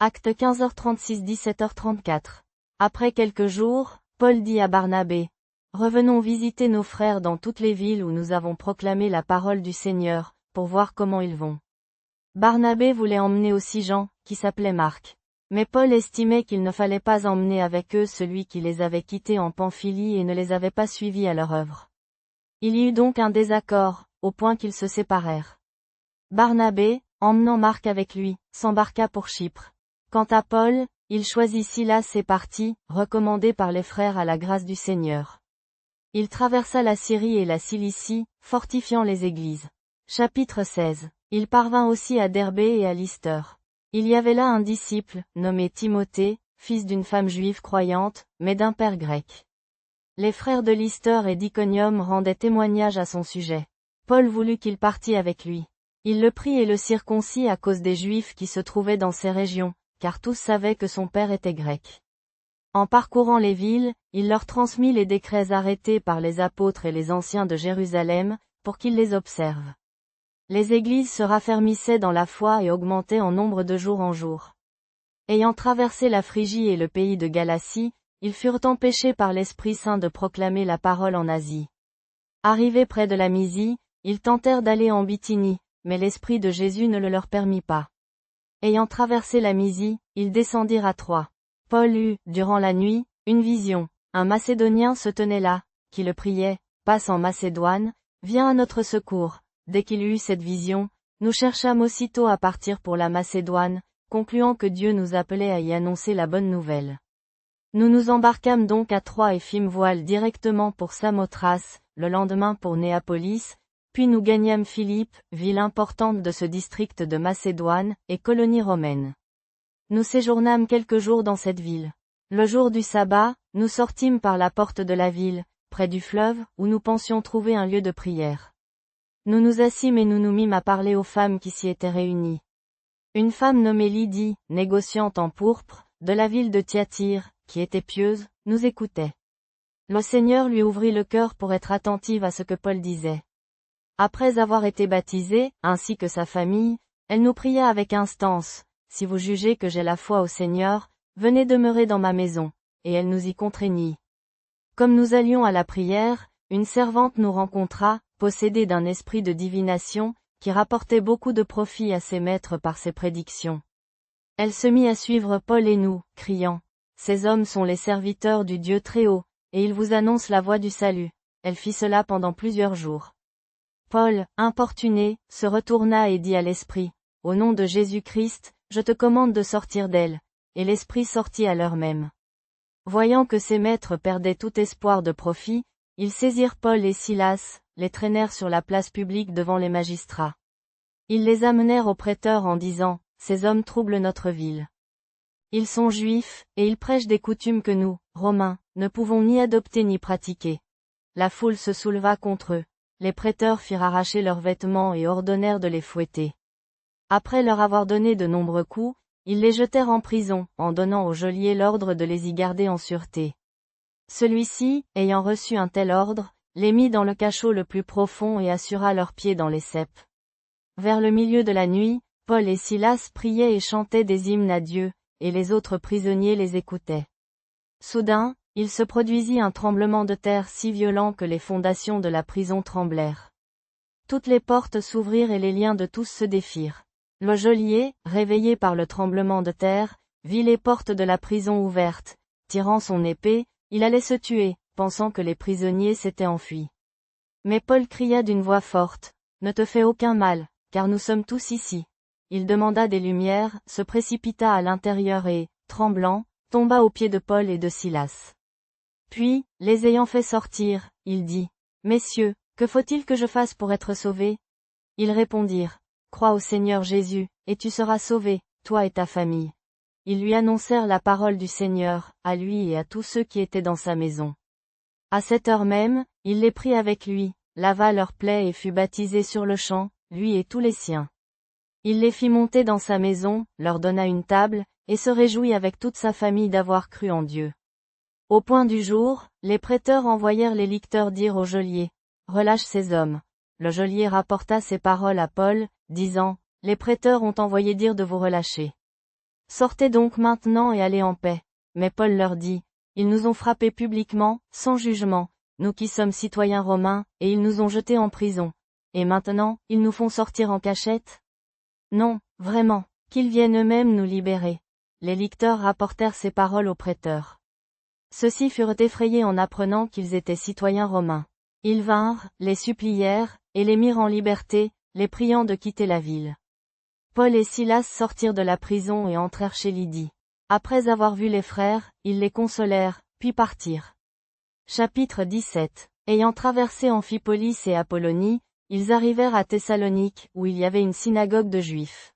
Acte 15h36 17h34. Après quelques jours, Paul dit à Barnabé, « Revenons visiter nos frères dans toutes les villes où nous avons proclamé la parole du Seigneur, pour voir comment ils vont. » Barnabé voulait emmener aussi Jean, qui s'appelait Marc. Mais Paul estimait qu'il ne fallait pas emmener avec eux celui qui les avait quittés en Pamphylie et ne les avait pas suivis à leur œuvre. Il y eut donc un désaccord, au point qu'ils se séparèrent. Barnabé, emmenant Marc avec lui, s'embarqua pour Chypre. Quant à Paul, il choisit Silas et partit, recommandé par les frères à la grâce du Seigneur. Il traversa la Syrie et la Cilicie, fortifiant les églises. Chapitre 16. Il parvint aussi à Derbé et à Lystre. Il y avait là un disciple, nommé Timothée, fils d'une femme juive croyante, mais d'un père grec. Les frères de Lystre et d'Iconium rendaient témoignage à son sujet. Paul voulut qu'il partît avec lui. Il le prit et le circoncit à cause des Juifs qui se trouvaient dans ces régions, car tous savaient que son père était grec. En parcourant les villes, il leur transmit les décrets arrêtés par les apôtres et les anciens de Jérusalem, pour qu'ils les observent. Les églises se raffermissaient dans la foi et augmentaient en nombre de jour en jour. Ayant traversé la Phrygie et le pays de Galatie, ils furent empêchés par l'Esprit Saint de proclamer la parole en Asie. Arrivés près de la Mysie, ils tentèrent d'aller en Bithynie, mais l'Esprit de Jésus ne le leur permit pas. Ayant traversé la Mysie, ils descendirent à Troie. Paul eut, durant la nuit, une vision. Un Macédonien se tenait là, qui le priait, « Passe en Macédoine, viens à notre secours. » Dès qu'il eut cette vision, nous cherchâmes aussitôt à partir pour la Macédoine, concluant que Dieu nous appelait à y annoncer la bonne nouvelle. Nous nous embarquâmes donc à Troie et fîmes voile directement pour Samothrace, le lendemain pour Néapolis, puis nous gagnâmes Philippe, ville importante de ce district de Macédoine, et colonie romaine. Nous séjournâmes quelques jours dans cette ville. Le jour du sabbat, nous sortîmes par la porte de la ville, près du fleuve, où nous pensions trouver un lieu de prière. Nous nous assîmes et nous nous mîmes à parler aux femmes qui s'y étaient réunies. Une femme nommée Lydie, négociante en pourpre, de la ville de Thyatire, qui était pieuse, nous écoutait. Le Seigneur lui ouvrit le cœur pour être attentive à ce que Paul disait. Après avoir été baptisée, ainsi que sa famille, elle nous pria avec instance, « Si vous jugez que j'ai la foi au Seigneur, venez demeurer dans ma maison. » Et elle nous y contraignit. Comme nous allions à la prière, une servante nous rencontra, possédée d'un esprit de divination, qui rapportait beaucoup de profit à ses maîtres par ses prédictions. Elle se mit à suivre Paul et nous, criant, « Ces hommes sont les serviteurs du Dieu Très-Haut, et ils vous annoncent la voie du salut. » Elle fit cela pendant plusieurs jours. Paul, importuné, se retourna et dit à l'esprit, « Au nom de Jésus-Christ, je te commande de sortir d'elle. » Et l'esprit sortit à l'heure même. Voyant que ses maîtres perdaient tout espoir de profit, ils saisirent Paul et Silas, les traînèrent sur la place publique devant les magistrats. Ils les amenèrent au prêteur en disant, « Ces hommes troublent notre ville. Ils sont juifs, et ils prêchent des coutumes que nous, Romains, ne pouvons ni adopter ni pratiquer. » La foule se souleva contre eux. Les prêteurs firent arracher leurs vêtements et ordonnèrent de les fouetter. Après leur avoir donné de nombreux coups, ils les jetèrent en prison, en donnant au geôlier l'ordre de les y garder en sûreté. Celui-ci, ayant reçu un tel ordre, les mit dans le cachot le plus profond et assura leurs pieds dans les ceps. Vers le milieu de la nuit, Paul et Silas priaient et chantaient des hymnes à Dieu, et les autres prisonniers les écoutaient. Soudain, il se produisit un tremblement de terre si violent que les fondations de la prison tremblèrent. Toutes les portes s'ouvrirent et les liens de tous se défirent. Le geôlier, réveillé par le tremblement de terre, vit les portes de la prison ouvertes. Tirant son épée, il allait se tuer, pensant que les prisonniers s'étaient enfuis. Mais Paul cria d'une voix forte, « Ne te fais aucun mal, car nous sommes tous ici. » Il demanda des lumières, se précipita à l'intérieur et, tremblant, tomba aux pieds de Paul et de Silas. Puis, les ayant fait sortir, il dit, « Messieurs, que faut-il que je fasse pour être sauvé ?» Ils répondirent, « Crois au Seigneur Jésus, et tu seras sauvé, toi et ta famille. » Ils lui annoncèrent la parole du Seigneur, à lui et à tous ceux qui étaient dans sa maison. À cette heure même, il les prit avec lui, lava leurs plaies et fut baptisé sur-le-champ, lui et tous les siens. Il les fit monter dans sa maison, leur donna une table, et se réjouit avec toute sa famille d'avoir cru en Dieu. Au point du jour, les prêteurs envoyèrent les licteurs dire au geôlier, « Relâche ces hommes. » Le geôlier rapporta ces paroles à Paul, disant, « Les prêteurs ont envoyé dire de vous relâcher. » Sortez donc maintenant et allez en paix. Mais Paul leur dit, ils nous ont frappés publiquement, sans jugement, nous qui sommes citoyens romains, et ils nous ont jetés en prison. Et maintenant, ils nous font sortir en cachette? Non, vraiment, qu'ils viennent eux-mêmes nous libérer. Les licteurs rapportèrent ces paroles aux prêteurs. Ceux-ci furent effrayés en apprenant qu'ils étaient citoyens romains. Ils vinrent, les supplièrent, et les mirent en liberté, les priant de quitter la ville. Paul et Silas sortirent de la prison et entrèrent chez Lydie. Après avoir vu les frères, ils les consolèrent, puis partirent. Chapitre 17. Ayant traversé Amphipolis et Apollonie, ils arrivèrent à Thessalonique, où il y avait une synagogue de Juifs.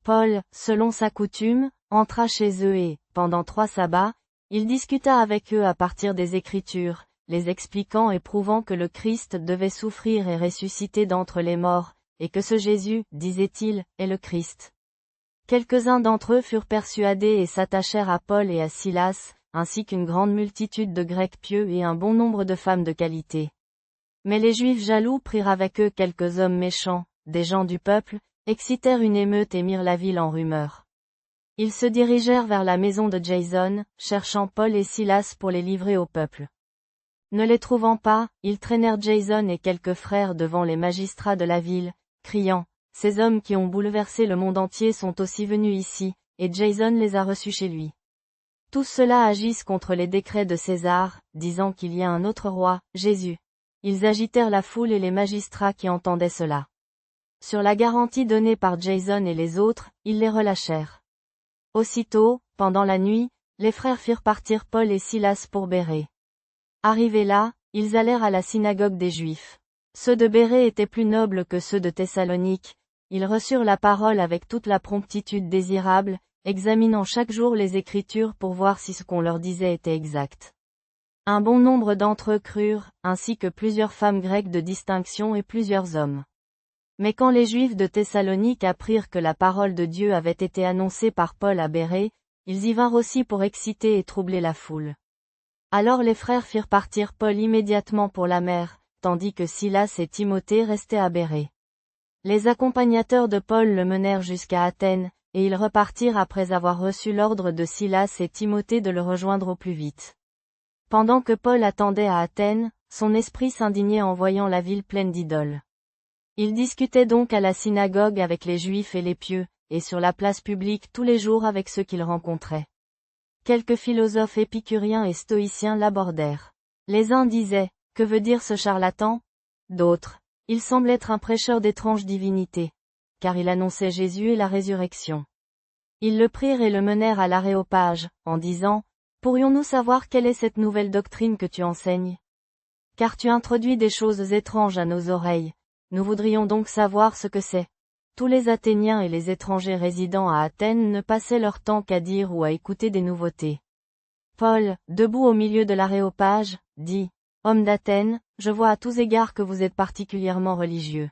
Paul, selon sa coutume, entra chez eux et, pendant 3 sabbats, il discuta avec eux à partir des Écritures, les expliquant et prouvant que le Christ devait souffrir et ressusciter d'entre les morts, et que ce Jésus, disait-il, est le Christ. Quelques-uns d'entre eux furent persuadés et s'attachèrent à Paul et à Silas, ainsi qu'une grande multitude de Grecs pieux et un bon nombre de femmes de qualité. Mais les Juifs jaloux prirent avec eux quelques hommes méchants, des gens du peuple, excitèrent une émeute et mirent la ville en rumeur. Ils se dirigèrent vers la maison de Jason, cherchant Paul et Silas pour les livrer au peuple. Ne les trouvant pas, ils traînèrent Jason et quelques frères devant les magistrats de la ville, criant, « Ces hommes qui ont bouleversé le monde entier sont aussi venus ici, et Jason les a reçus chez lui. Tous ceux-là agissent contre les décrets de César, disant qu'il y a un autre roi, Jésus. » Ils agitèrent la foule et les magistrats qui entendaient cela. Sur la garantie donnée par Jason et les autres, ils les relâchèrent. Aussitôt, pendant la nuit, les frères firent partir Paul et Silas pour Bérée. Arrivés là, ils allèrent à la synagogue des Juifs. Ceux de Bérée étaient plus nobles que ceux de Thessalonique, ils reçurent la parole avec toute la promptitude désirable, examinant chaque jour les Écritures pour voir si ce qu'on leur disait était exact. Un bon nombre d'entre eux crurent, ainsi que plusieurs femmes grecques de distinction et plusieurs hommes. Mais quand les Juifs de Thessalonique apprirent que la parole de Dieu avait été annoncée par Paul à Bérée, ils y vinrent aussi pour exciter et troubler la foule. Alors les frères firent partir Paul immédiatement pour la mer, tandis que Silas et Timothée restaient à Bérée. Les accompagnateurs de Paul le menèrent jusqu'à Athènes, et ils repartirent après avoir reçu l'ordre de Silas et Timothée de le rejoindre au plus vite. Pendant que Paul attendait à Athènes, son esprit s'indignait en voyant la ville pleine d'idoles. Il discutait donc à la synagogue avec les Juifs et les pieux, et sur la place publique tous les jours avec ceux qu'il rencontrait. Quelques philosophes épicuriens et stoïciens l'abordèrent. Les uns disaient, « Que veut dire ce charlatan ?» D'autres, « Il semble être un prêcheur d'étranges divinités. » Car il annonçait Jésus et la résurrection. Ils le prirent et le menèrent à l'Aréopage, en disant, « Pourrions-nous savoir quelle est cette nouvelle doctrine que tu enseignes? Car tu introduis des choses étranges à nos oreilles. Nous voudrions donc savoir ce que c'est. » Tous les Athéniens et les étrangers résidant à Athènes ne passaient leur temps qu'à dire ou à écouter des nouveautés. Paul, debout au milieu de l'Aréopage, dit, « Hommes d'Athènes, je vois à tous égards que vous êtes particulièrement religieux.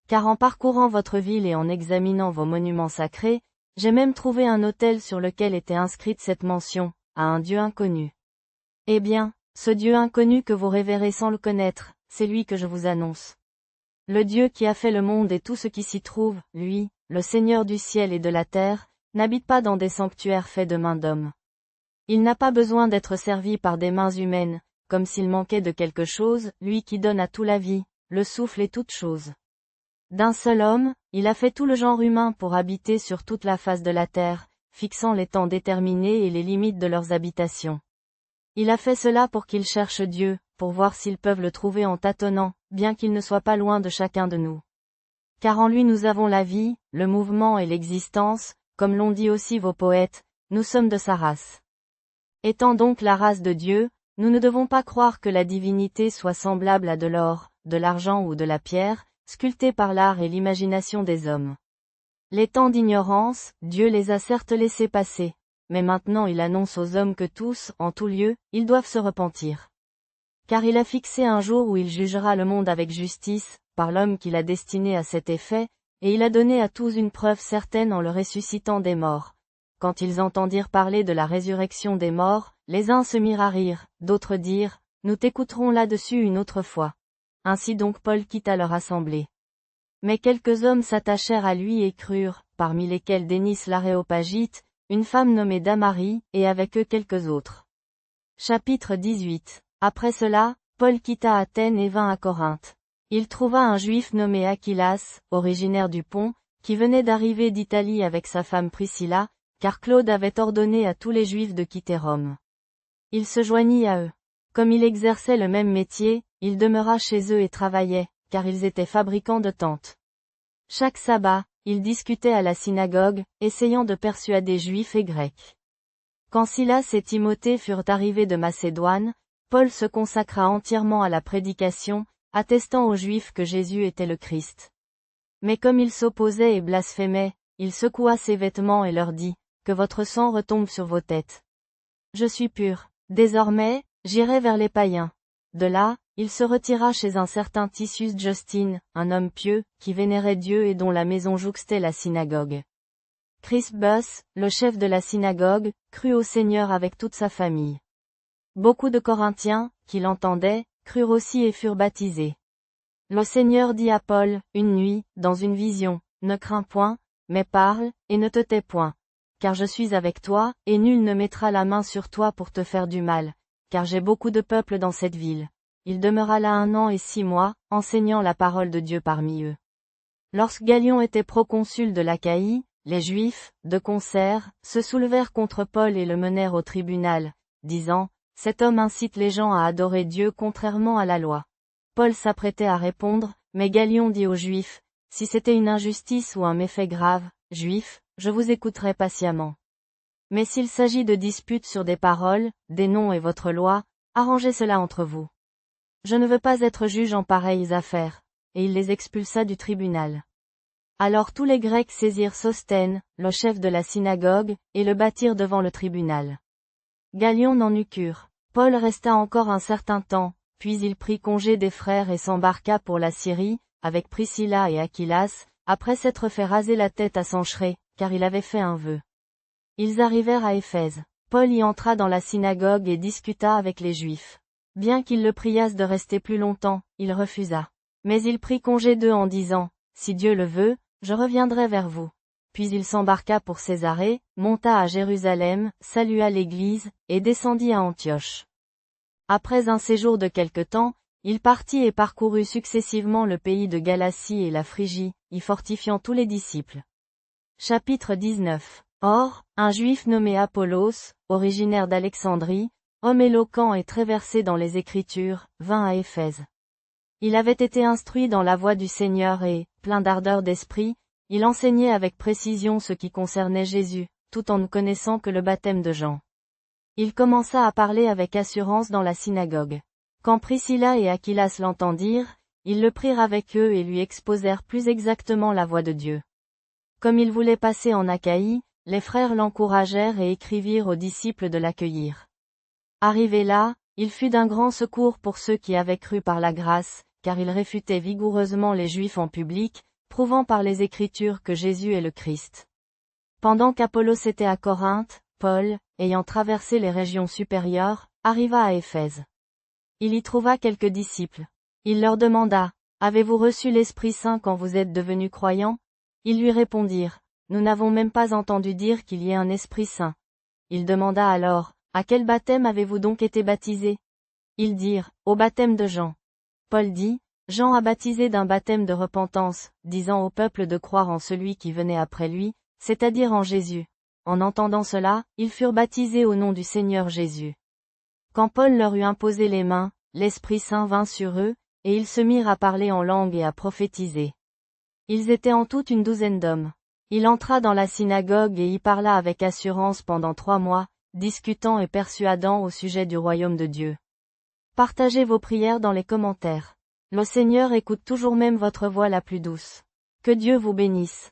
Car en parcourant votre ville et en examinant vos monuments sacrés, j'ai même trouvé un autel sur lequel était inscrite cette mention, à un Dieu inconnu. Eh bien, ce Dieu inconnu que vous révérez sans le connaître, c'est lui que je vous annonce. Le Dieu qui a fait le monde et tout ce qui s'y trouve, lui, le Seigneur du ciel et de la terre, n'habite pas dans des sanctuaires faits de mains d'hommes. Il n'a pas besoin d'être servi par des mains humaines, comme s'il manquait de quelque chose, lui qui donne à tout la vie, le souffle et toutes choses. D'un seul homme, il a fait tout le genre humain pour habiter sur toute la face de la terre, fixant les temps déterminés et les limites de leurs habitations. Il a fait cela pour qu'ils cherchent Dieu, pour voir s'ils peuvent le trouver en tâtonnant, bien qu'il ne soit pas loin de chacun de nous. Car en lui nous avons la vie, le mouvement et l'existence, comme l'ont dit aussi vos poètes, nous sommes de sa race. Étant donc la race de Dieu, nous ne devons pas croire que la divinité soit semblable à de l'or, de l'argent ou de la pierre, sculptée par l'art et l'imagination des hommes. Les temps d'ignorance, Dieu les a certes laissés passer, mais maintenant il annonce aux hommes que tous, en tout lieu, ils doivent se repentir. Car il a fixé un jour où il jugera le monde avec justice, par l'homme qu'il a destiné à cet effet, et il a donné à tous une preuve certaine en le ressuscitant des morts. Quand ils entendirent parler de la résurrection des morts, les uns se mirent à rire, d'autres dirent, « Nous t'écouterons là-dessus une autre fois. » Ainsi donc Paul quitta leur assemblée. Mais quelques hommes s'attachèrent à lui et crurent, parmi lesquels Dénis l'Aréopagite, une femme nommée Damarie, et avec eux quelques autres. Chapitre 18. Après cela, Paul quitta Athènes et vint à Corinthe. Il trouva un juif nommé Aquilas, originaire du Pont, qui venait d'arriver d'Italie avec sa femme Priscilla, car Claude avait ordonné à tous les juifs de quitter Rome. Il se joignit à eux. Comme il exerçait le même métier, il demeura chez eux et travaillait, car ils étaient fabricants de tentes. Chaque sabbat, il discutait à la synagogue, essayant de persuader juifs et grecs. Quand Silas et Timothée furent arrivés de Macédoine, Paul se consacra entièrement à la prédication, attestant aux Juifs que Jésus était le Christ. Mais comme ils s'opposaient et blasphémaient, il secoua ses vêtements et leur dit, « Que votre sang retombe sur vos têtes. Je suis pur. Désormais, j'irai vers les païens. » De là, il se retira chez un certain Titius Justin, un homme pieux, qui vénérait Dieu et dont la maison jouxtait la synagogue. Crispus, le chef de la synagogue, crut au Seigneur avec toute sa famille. Beaucoup de Corinthiens, qui l'entendaient, crurent aussi et furent baptisés. Le Seigneur dit à Paul, une nuit, dans une vision, « Ne crains point, mais parle, et ne te tais point. Car je suis avec toi, et nul ne mettra la main sur toi pour te faire du mal, car j'ai beaucoup de peuple dans cette ville. » Il demeura là 1 an et 6 mois, enseignant la parole de Dieu parmi eux. Lorsque Galion était proconsul de l'Achaïe, les Juifs, de concert, se soulevèrent contre Paul et le menèrent au tribunal, disant, « Cet homme incite les gens à adorer Dieu contrairement à la loi. » Paul s'apprêtait à répondre, mais Galion dit aux Juifs, « Si c'était une injustice ou un méfait grave, Juifs, je vous écouterais patiemment. Mais s'il s'agit de disputes sur des paroles, des noms et votre loi, arrangez cela entre vous. Je ne veux pas être juge en pareilles affaires. » Et il les expulsa du tribunal. Alors tous les Grecs saisirent Sosthène, le chef de la synagogue, et le battirent devant le tribunal. Galion n'en eut cure. Paul resta encore un certain temps, puis il prit congé des frères et s'embarqua pour la Syrie, avec Priscilla et Aquilas, après s'être fait raser la tête à Sanchéré, car il avait fait un vœu. Ils arrivèrent à Éphèse. Paul y entra dans la synagogue et discuta avec les Juifs. Bien qu'ils le priassent de rester plus longtemps, il refusa. Mais il prit congé d'eux en disant, « Si Dieu le veut, je reviendrai vers vous. » Puis il s'embarqua pour Césarée, monta à Jérusalem, salua l'Église, et descendit à Antioche. Après un séjour de quelque temps, il partit et parcourut successivement le pays de Galatie et la Phrygie, y fortifiant tous les disciples. Chapitre 19. Or, un Juif nommé Apollos, originaire d'Alexandrie, homme éloquent et très versé dans les Écritures, vint à Éphèse. Il avait été instruit dans la voie du Seigneur et, plein d'ardeur d'esprit, il enseignait avec précision ce qui concernait Jésus, tout en ne connaissant que le baptême de Jean. Il commença à parler avec assurance dans la synagogue. Quand Priscilla et Aquilas l'entendirent, ils le prirent avec eux et lui exposèrent plus exactement la voie de Dieu. Comme il voulait passer en Achaïe, les frères l'encouragèrent et écrivirent aux disciples de l'accueillir. Arrivé là, il fut d'un grand secours pour ceux qui avaient cru par la grâce, car il réfutait vigoureusement les Juifs en public, prouvant par les Écritures que Jésus est le Christ. Pendant qu'Apollos était à Corinthe, Paul, ayant traversé les régions supérieures, arriva à Éphèse. Il y trouva quelques disciples. Il leur demanda, « Avez-vous reçu l'Esprit Saint quand vous êtes devenus croyants ?» Ils lui répondirent, « Nous n'avons même pas entendu dire qu'il y ait un Esprit Saint. » Il demanda alors, « À quel baptême avez-vous donc été baptisés ?» Ils dirent, « Au baptême de Jean. » Paul dit, « Jean a baptisé d'un baptême de repentance, disant au peuple de croire en celui qui venait après lui, c'est-à-dire en Jésus. » En entendant cela, ils furent baptisés au nom du Seigneur Jésus. Quand Paul leur eut imposé les mains, l'Esprit Saint vint sur eux, et ils se mirent à parler en langue et à prophétiser. Ils étaient en tout une 12aine d'hommes. Il entra dans la synagogue et y parla avec assurance pendant 3 mois, discutant et persuadant au sujet du royaume de Dieu. Partagez vos prières dans les commentaires. Le Seigneur écoute toujours même votre voix la plus douce. Que Dieu vous bénisse.